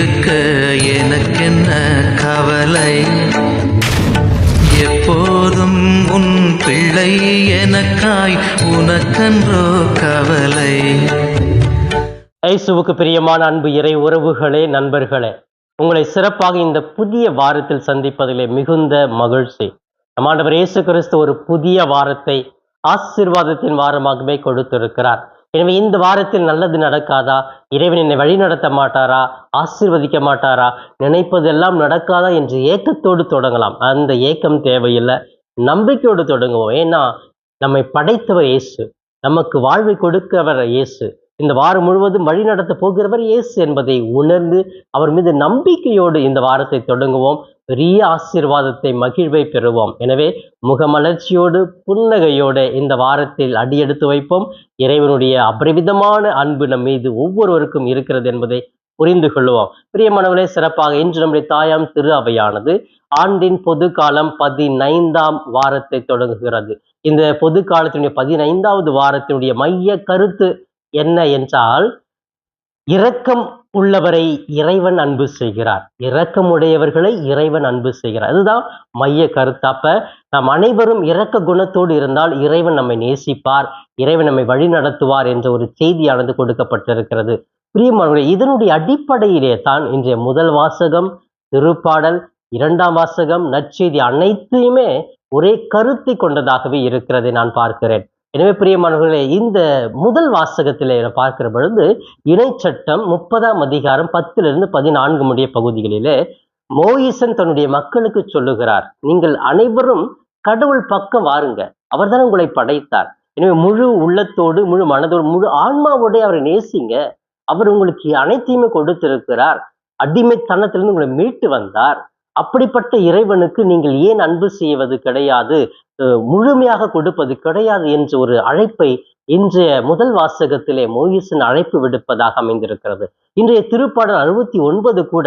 இருக்க எனக்கென்ன கவலை, எப்போதும் உன் பிள்ளை எனக்காய் உனக்கன்றோ கவலை. இயேசுவுக்கு பிரியமான அன்பு இறை உறவுகளே, நண்பர்களே, உங்களை சிறப்பாக இந்த புதிய வாரத்தில் சந்திப்பதிலே மிகுந்த மகிழ்ச்சி. நம் ஆண்டவர் இயேசு கிறிஸ்து ஒரு புதிய வாரத்தை ஆசீர்வாதத்தின் வாரமாகவே கொடுத்திருக்கிறார். எனவே இந்த வாரத்தில் நல்லது நடக்காதா, இறைவன் என்னை வழி நடத்த மாட்டாரா, ஆசீர்வதிக்க மாட்டாரா, நினைப்பதெல்லாம் நடக்காதா என்று ஏக்கத்தோடு தொடங்கலாம். அந்த ஏக்கம் தேவையில்லை, நம்பிக்கையோடு தொடங்குவோம். ஏன்னா நம்மை படைத்தவர் இயேசு, நமக்கு வாழ்வை கொடுக்கிறவர் இயேசு, இந்த வாரம் முழுவதும் வழி நடத்த போகிறவர் இயேசு என்பதை உணர்ந்து அவர் மீது நம்பிக்கையோடு இந்த வாரத்தை தொடங்குவோம். பெரிய ஆசீர்வாதத்தை, மகிழ்வை பெறுவோம். எனவே முகமலர்ச்சியோடு புன்னகையோடு இந்த வாரத்தில் அடியெடுத்து வைப்போம். இறைவனுடைய அபரிவிதமான அன்பு நம் மீது ஒவ்வொருவருக்கும் இருக்கிறது என்பதை புரிந்து கொள்வோம். பிரியமானவர்களே, சிறப்பாக இன்று நம்முடைய தாயாம் திரு அவையானது ஆண்டின் பொது காலம் 15ஆம் வாரத்தை தொடங்குகிறது. இந்த பொது காலத்தினுடைய 15வது வாரத்தினுடைய மைய கருத்து என்ன என்றால், இரக்கம் உள்ளவரை இறைவன் அன்பு செய்கிறார், இரக்கமுடையவர்களை இறைவன் அன்பு செய்கிறார். அதுதான் மைய கருத்து. அப்ப நாம் அனைவரும் இரக்க குணத்தோடு இருந்தால் இறைவன் நம்மை நேசிப்பார், இறைவன் நம்மை வழி நடத்துவார் என்ற ஒரு செய்தியானது கொடுக்கப்பட்டிருக்கிறது. பிரியமானவர்களே, இதனுடைய அடிப்படையிலே தான் இன்றைய முதல் வாசகம், திருப்பாடல், 2ஆம் வாசகம், நற்செய்தி அனைத்தையுமே ஒரே கருத்தை கொண்டதாகவே இருக்கிறதை நான் பார்க்கிறேன். எனவே பிரியமானவர்களே, இந்த முதல் வாசகத்திலே பார்க்கிற பொழுது இணைச்சட்டம் 30ஆம் அதிகாரம் 10 14 முடிய பகுதிகளிலே மோயிசன் தன்னுடைய மக்களுக்கு சொல்லுகிறார், நீங்கள் அனைவரும் கடவுள் பக்கம் வாருங்க, அவர்தான் உங்களை படைத்தார். எனவே முழு உள்ளத்தோடு, முழு மனதோடு, முழு ஆன்மாவோட அவரை நேசிங்க. அவர் உங்களுக்கு அனைத்தையுமே கொடுத்திருக்கிறார், அடிமைத்தனத்திலிருந்து உங்களை மீட்டு வந்தார். அப்படிப்பட்ட இறைவனுக்கு நீங்கள் ஏன் அன்பு செய்வது கிடையாது, முழுமையாக கொடுப்பது கிடையாது என்ற ஒரு அழைப்பை இன்றைய முதல் வாசகத்திலே மோயிசன் அழைப்பு விடுப்பதாக அமைந்திருக்கிறது. இன்றைய திருப்பாடல் 69 கூட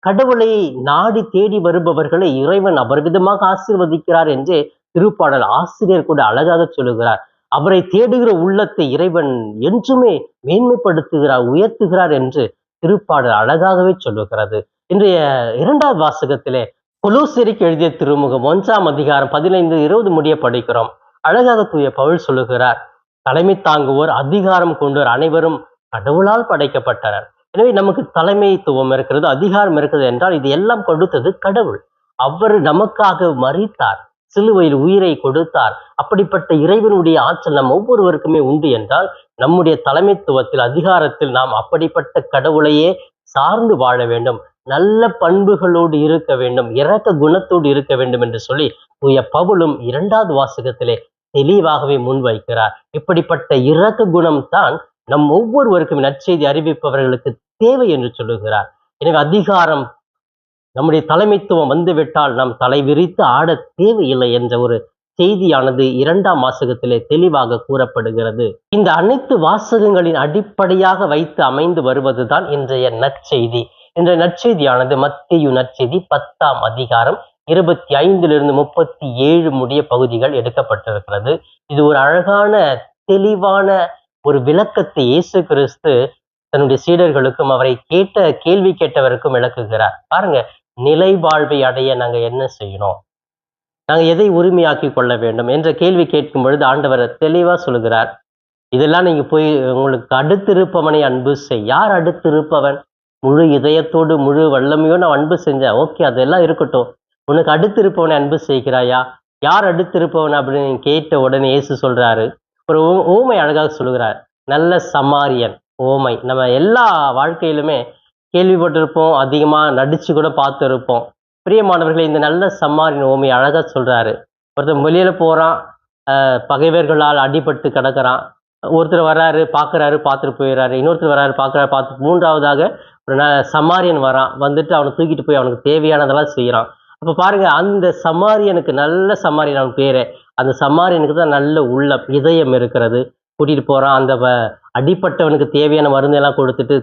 கடவுளை நாடி தேடி வருபவர்களை இறைவன் அபரிவிதமாக ஆசீர்வதிக்கிறார் என்றே திருப்பாடல் ஆசிரியர் கூட அழகாக சொல்லுகிறார். அவரை தேடுகிற உள்ளத்தை இறைவன் என்றுமே மேன்மைப்படுத்துகிறார், உயர்த்துகிறார் என்று திருப்பாடல் அழகாகவே சொல்லுகிறது. இன்றைய 2வது வாசகத்திலே கொலோசியருக்கு எழுதிய திருமுகம் 1ஆம் அதிகாரம் 15-20 முடிய படிக்கிறோம். அழகாக தூய பவுல் சொல்லுகிறார், தலைமை தாங்குவோர், அதிகாரம் கொண்டோர் அனைவரும் கடவுளால் படைக்கப்பட்டனர். எனவே நமக்கு தலைமைத்துவம் இருக்கிறது, அதிகாரம் இருக்கிறது என்றால் இது எல்லாம் கொடுத்தது கடவுள். அவர் நமக்காக மரித்தார், சிலுவையில் உயிரை கொடுத்தார். அப்படிப்பட்ட இறைவனுடைய ஆற்றல் நம் ஒவ்வொருவருக்குமே உண்டு என்றால் நம்முடைய தலைமைத்துவத்தில், அதிகாரத்தில் நாம் அப்படிப்பட்ட கடவுளையே சார்ந்து வாழ வேண்டும், நல்ல பண்புகளோடு இருக்க வேண்டும், இரக்க குணத்தோடு இருக்க வேண்டும் என்று சொல்லி தூய பவுலும் 2வது வாசகத்திலே தெளிவாகவே முன்வைக்கிறார். இப்படிப்பட்ட இரக்க குணம் தான் நம் ஒவ்வொருவருக்கும் நற்செய்தி அறிவிப்பவர்களுக்கு தேவை என்று சொல்லுகிறார். எனவே அதிகாரம், நம்முடைய தலைமைத்துவம் வந்துவிட்டால் நாம் தலை விரித்து ஆட தேவையில்லை என்ற ஒரு செய்தியானது 2ஆம் வாசகத்திலே தெளிவாக கூறப்படுகிறது. இந்த அனைத்து வாசகங்களின் அடிப்படையாக வைத்து அமைந்து வருவதுதான் இன்றைய நற்செய்தி. இந்த நற்செய்தியானது மத்தேயு நற்செய்தி 10ஆம் அதிகாரம் 25 37 முடிய பகுதிகள் எடுக்கப்பட்டிருக்கிறது. இது ஒரு அழகான தெளிவான ஒரு விளக்கத்தை இயேசு கிறிஸ்து தன்னுடைய சீடர்களுக்கும் அவரை கேள்வி கேட்டவருக்கும் விளக்குகிறார். பாருங்க, நிலை வாழ்வை அடைய நாங்க என்ன செய்யணும், நாங்க எதை உரிமையாக்கி கொள்ள வேண்டும் என்ற கேள்வி கேட்கும் பொழுது ஆண்டவர் தெளிவா சொல்லுகிறார், இதெல்லாம் நீங்க போய் உங்களுக்கு அடுத்திருப்பவனை அன்பு செய். யார் அடுத்திருப்பவன்? முழு இதயத்தோடு முழு வல்லமையோடு நான் அன்பு செஞ்சேன், ஓகே, அதெல்லாம் இருக்கட்டும். உனக்கு அடுத்திருப்பவனை அன்பு செய்கிறாயா? யார் அடுத்திருப்பவன் அப்படின்னு கேட்ட உடனே இயேசு சொல்றாரு, ஒரு ஓமை அழகாக சொல்லுகிறார், நல்ல சமாரியன் ஓமை. நம்ம எல்லா வாழ்க்கையிலுமே கேள்விப்பட்டிருப்போம், அதிகமா நடிச்சு கூட பார்த்து இருப்போம். பிரியமானவர்களை, இந்த நல்ல சமாரியன் ஓமை அழகா சொல்றாரு. ஒருத்தர் வெளியில போறான், பகைவர்களால் அடிபட்டு கிடக்கிறான். ஒருத்தர் வர்றாரு, பார்க்குறாரு, பார்த்துட்டு போயிடுறாரு. இன்னொருத்தர் வர்றாரு, பார்க்குறாரு, பார்த்து மூன்றாவதாக ஒரு சமாரியன் வரான், வந்துட்டு அவனை தூக்கிட்டு போய் அவனுக்கு தேவையானதெல்லாம் செய்யறான். அப்ப பாருங்க, அந்த சமாரியனுக்கு, நல்ல சமாரியன் அவன் பேரு, அந்த சமாரியனுக்கு தான் நல்ல உள்ளம், இதயம் இருக்கிறது. கூட்டிட்டு போறான், அந்த அடிப்பட்டவனுக்கு தேவையான மருந்தெல்லாம் கொடுத்துட்டு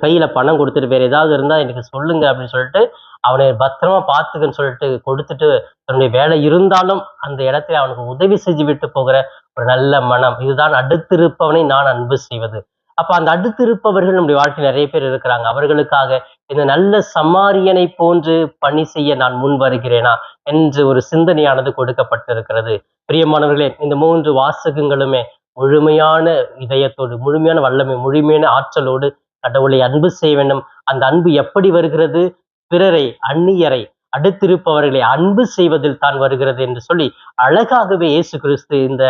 கையில பணம் கொடுத்துட்டு, வேற ஏதாவது இருந்தா எனக்கு சொல்லுங்க அப்படின்னு சொல்லிட்டு அவனை பத்திரமா பார்த்துக்கன்னு சொல்லிட்டு கொடுத்துட்டு, தன்னுடைய வேலை இருந்தாலும் அந்த இடத்துல அவனுக்கு உதவி செஞ்சு விட்டு போகிற ஒரு நல்ல மனம். இதுதான் அடுத்திருப்பவனை நான் அன்பு செய்வது. அப்ப அந்த அடுத்து இருப்பவர்கள் நம்முடைய வாழ்க்கையில் நிறைய பேர் இருக்கிறாங்க. அவர்களுக்காக இந்த நல்ல சமாரியனை போன்று பணி செய்ய நான் முன் வருகிறேனா என்று ஒரு சிந்தனையானது கொடுக்கப்பட்டிருக்கிறது. பிரியமானவர்களே, இந்த 3 வாசகங்களுமே முழுமையான இதயத்தோடு, முழுமையான வல்லமை, முழுமையான ஆற்றலோடு கடவுளை அன்பு செய்ய வேண்டும். அந்த அன்பு எப்படி வருகிறது? பிறரை, அந்நியரை, அடுத்திருப்பவர்களை அன்பு செய்வதில் தான் வருகிறது என்று சொல்லி அழகாகவே இயேசு கிறிஸ்து இந்த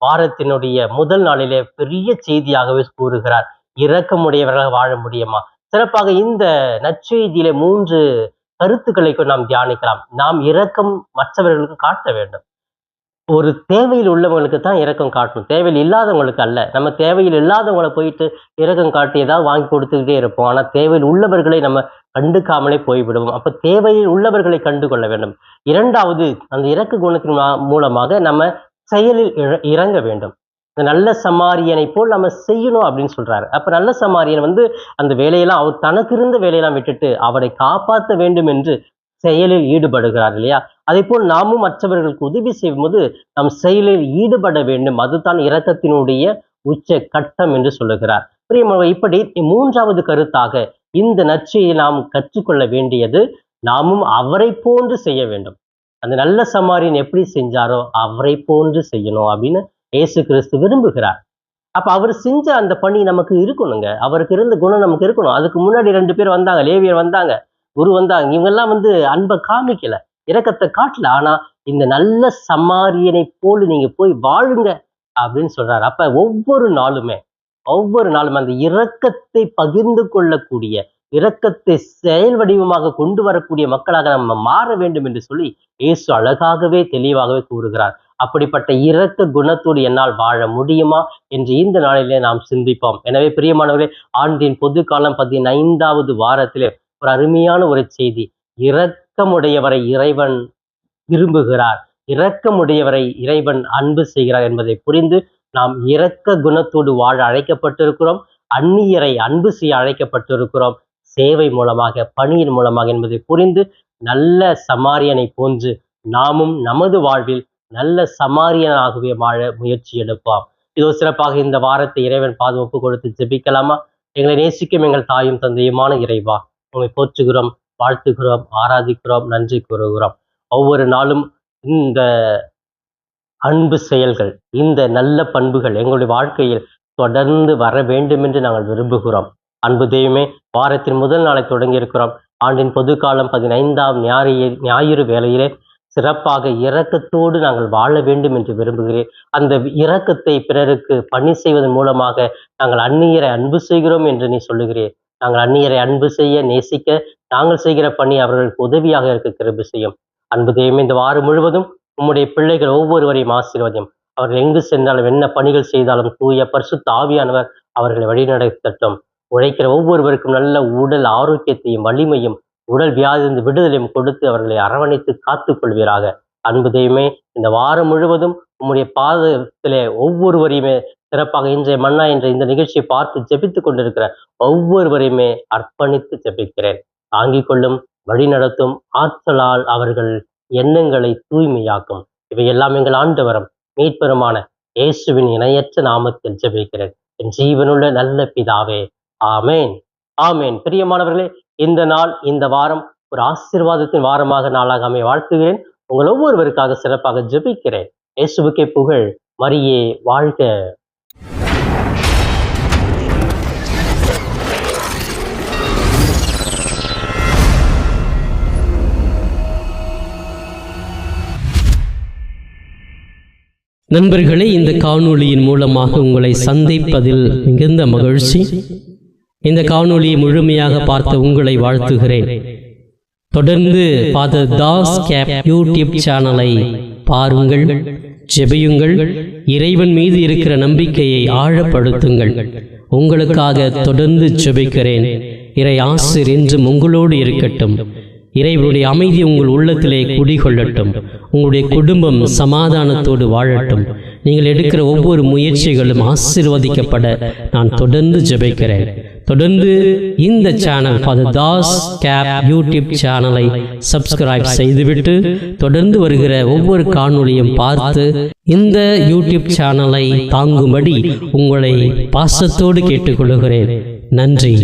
வாரத்தினுடைய முதல் நாளிலே பெரிய செய்தியாகவே கூறுகிறார். இரக்கமுடையவர்களாக வாழ முடியுமா? சிறப்பாக இந்த நற்செய்தியிலே 3 கருத்துக்களை நாம் தியானிக்கலாம். நாம் இரக்கம் மற்றவர்களுக்கு காட்ட வேண்டும். ஒரு தேவையில் உள்ளவங்களுக்கு தான் இரக்கம் காட்டணும், தேவையில் இல்லாதவங்களுக்கு அல்ல. நம்ம தேவையில் இல்லாதவங்களை போயிட்டு இரக்கம் காட்டி ஏதாவது வாங்கி கொடுத்துக்கிட்டே இருப்போம். ஆனா தேவையில் உள்ளவர்களை நம்ம கண்டுக்காமலே போய்விடுவோம். அப்ப தேவையில் உள்ளவர்களை கண்டு கொள்ள வேண்டும். 2வது, அந்த இரக்க குணத்தின் மூலமாக நம்ம செயலில் இறங்க வேண்டும். இந்த நல்ல சமாரியனை போல் நம்ம செய்யணும் அப்படின்னு சொல்றாரு. அப்ப நல்ல சமாரியன் அந்த வேலையெல்லாம் அவர் தனக்கு இருந்த வேலையெல்லாம் விட்டுட்டு அவரை காப்பாற்ற வேண்டும் என்று செயலில் ஈடுபடுகிறார் இல்லையா? அதே போல் நாமும் மற்றவர்களுக்கு உதவி செய்யும் போது நம் செயலில் ஈடுபட வேண்டும். அதுதான் இரக்கத்தினுடைய உச்ச கட்டம் என்று சொல்லுகிறார். பிரியமானவர்களே, இப்படி 3வது கருத்தாக இந்த நற்செய்தியை நாம் கற்றுக்கொள்ள வேண்டியது, நாமும் அவரை போன்று செய்ய வேண்டும். அந்த நல்ல சமாரியன் எப்படி செஞ்சாரோ அவரை போன்று செய்யணும் அப்படின்னு இயேசு கிறிஸ்து விரும்புகிறார். அப்ப அவர் செஞ்ச அந்த பணி நமக்கு இருக்கணுங்க. அவருக்கு இருந்த குணம் நமக்கு இருக்கணும். அதுக்கு முன்னாடி 2 பேர் வந்தாங்க, லேவியர் வந்தாங்க, குரு வந்தாங்க. இவங்கெல்லாம் அன்பை காமிக்கல, இரக்கத்தை காட்டல. ஆனா இந்த நல்ல சமாரியனை போல நீங்க போய் வாழுங்க அப்படின்னு சொல்றாரு. அப்ப ஒவ்வொரு நாளும் அந்த இரக்கத்தை பகிர்ந்து கொள்ளக்கூடிய, இரக்கத்தை செயல் வடிவமாக கொண்டு வரக்கூடிய மக்களாக நம்ம மாற வேண்டும் என்று சொல்லி இயேசு அழகாகவே தெளிவாகவே கூறுகிறார். அப்படிப்பட்ட இரக்க குணத்தோடு என்னால் வாழ முடியுமா என்று இந்த நாளிலே நாம் சிந்திப்போம். எனவே பிரியமானவர்களே, ஆண்டின் பொது காலம் 15வது வாரத்திலே ஒரு அருமையான ஒரு செய்தி. இரக்கமுடையவரை இறைவன் விரும்புகிறார், இரக்கமுடையவரை இறைவன் அன்பு செய்கிறார் என்பதை புரிந்து நாம் இரக்க குணத்தோடு வாழ அழைக்கப்பட்டிருக்கிறோம். அந்நியரை அன்பு செய்ய அழைக்கப்பட்டிருக்கிறோம். சேவை மூலமாக, பணியின் மூலமாக என்பதை புரிந்து நல்ல சமாரியனை போன்று நாமும் நமது வாழ்வில் நல்ல சமாரியனாகவே வாழ முயற்சி எடுப்போம். இதோ சிறப்பாக இந்த வாரத்தை இறைவன் பாதுகாப்பு கொடுத்து ஜெபிக்கலாமா? எங்களை நேசிக்கும் எங்கள் தாயும் தந்தையுமான இறைவா, உங்களை போற்றுகிறோம், வாழ்த்துகிறோம், ஆராதிக்கிறோம், நன்றி கூறுகிறோம். ஒவ்வொரு நாளும் இந்த அன்பு செயல்கள், இந்த நல்ல பண்புகள் எங்களுடைய வாழ்க்கையில் தொடர்ந்து வர வேண்டும் என்று நாங்கள் விரும்புகிறோம். அன்பு தெய்வமே, வாரத்தின் முதல் நாளை தொடங்கி இருக்கிறோம். ஆண்டின் பொது காலம் 15ஆம் ஞாயிறு வேளையிலே சிறப்பாக இரக்கத்தோடு நாங்கள் வாழ வேண்டும் என்று விரும்புகிறேன். அந்த இரக்கத்தை பிறருக்கு பணி செய்வதன் மூலமாக நாங்கள் அந்நியரை அன்பு செய்கிறோம் என்று நீ சொல்லுகிறேன். நாங்கள் அந்நியரை அன்பு செய்ய, நேசிக்க, நாங்கள் செய்கிற பணி அவர்களுக்கு உதவியாக இருக்க கிருபை செய்யும். அன்பு தெய்வமே, இந்த வாரம் முழுவதும் உம்முடைய பிள்ளைகள் ஒவ்வொருவரையும் ஆசீர்வதியும். அவர்கள் எங்கு சென்றாலும், என்ன பணிகள் செய்தாலும் தூய பரிசுத்த ஆவியானவர் அவர்களை வழிநடத்தட்டும். உழைக்கிற ஒவ்வொருவருக்கும் நல்ல உடல் ஆரோக்கியத்தையும் வலிமையும் உடல் வியாதியிலிருந்து விடுதலையும் கொடுத்து அவர்களை அரவணைத்து காத்துக் கொள்வீராக. அன்பு தெய்வமே, இந்த வாரம் முழுவதும் உம்முடைய பாதத்திலே ஒவ்வொருவரையுமே சிறப்பாக இன்றைய மன்னா என்ற இந்த நிகழ்ச்சியை பார்த்து ஜெபித்துக் கொண்டிருக்கிற ஒவ்வொருவரையுமே அர்ப்பணித்து ஜெபிக்கிறேன். தாங்கிக் கொள்ளும், வழிநடத்தும், ஆற்றலால் அவர்கள் எண்ணங்களை தூய்மையாக்கும். இவையெல்லாம் எங்கள் ஆண்டவரும் மீட்பெருமான இயேசுவின் இணையற்ற நாமத்தில் ஜெபிக்கிறேன் என் ஜீவனுள்ள நல்ல பிதாவே, ஆமேன், ஆமேன். பிரியமானவர்களே, இந்த நாள், இந்த வாரம் ஒரு ஆசீர்வாதத்தின் வாரமாக நாளாக அமைய வாழ்த்துகிறேன். உங்கள் ஒவ்வொருவருக்காக சிறப்பாக ஜெபிக்கிறேன். இயேசுவுக்கே புகழ், மரியே வாழ்க. நண்பர்களே, இந்த காணொளியின் மூலமாக உங்களை சந்திப்பதில் மிகுந்த மகிழ்ச்சி. இந்த காணொளியை முழுமையாக பார்த்த உங்களை வாழ்த்துகிறேன். தொடர்ந்து ஃபாதர் தாஸ் கேப் யூடியூப் சேனலை பாருங்கள், ஜெபியுங்கள், இறைவன் மீது இருக்கிற நம்பிக்கையை ஆழப்படுத்துங்கள். உங்களுக்காக தொடர்ந்து ஜெபிக்கிறேன். இறை ஆசிர் என்றும் உங்களோடு இருக்கட்டும். இறைவனுடைய அமைதி உங்கள் உள்ளத்திலே குடிகொள்ளட்டும். உங்களுடைய குடும்பம் சமாதானத்தோடு வாழட்டும். நீங்கள் எடுக்கிற ஒவ்வொரு முயற்சிகளும் ஆசீர்வதிக்கப்பட நான் தொடர்ந்து ஜெபிக்கிறேன். தொடர்ந்து இந்த சேனல் ஃபாதர் தாஸ் கேப் யூடியூப் சேனலை சப்ஸ்கிரைப் செய்துவிட்டு தொடர்ந்து வருகிற ஒவ்வொரு காணொளியும் பார்த்து இந்த யூடியூப் சேனலை தாங்கும்படி உங்களை பாசத்தோடு கேட்டுக்கொள்கிறேன். நன்றி.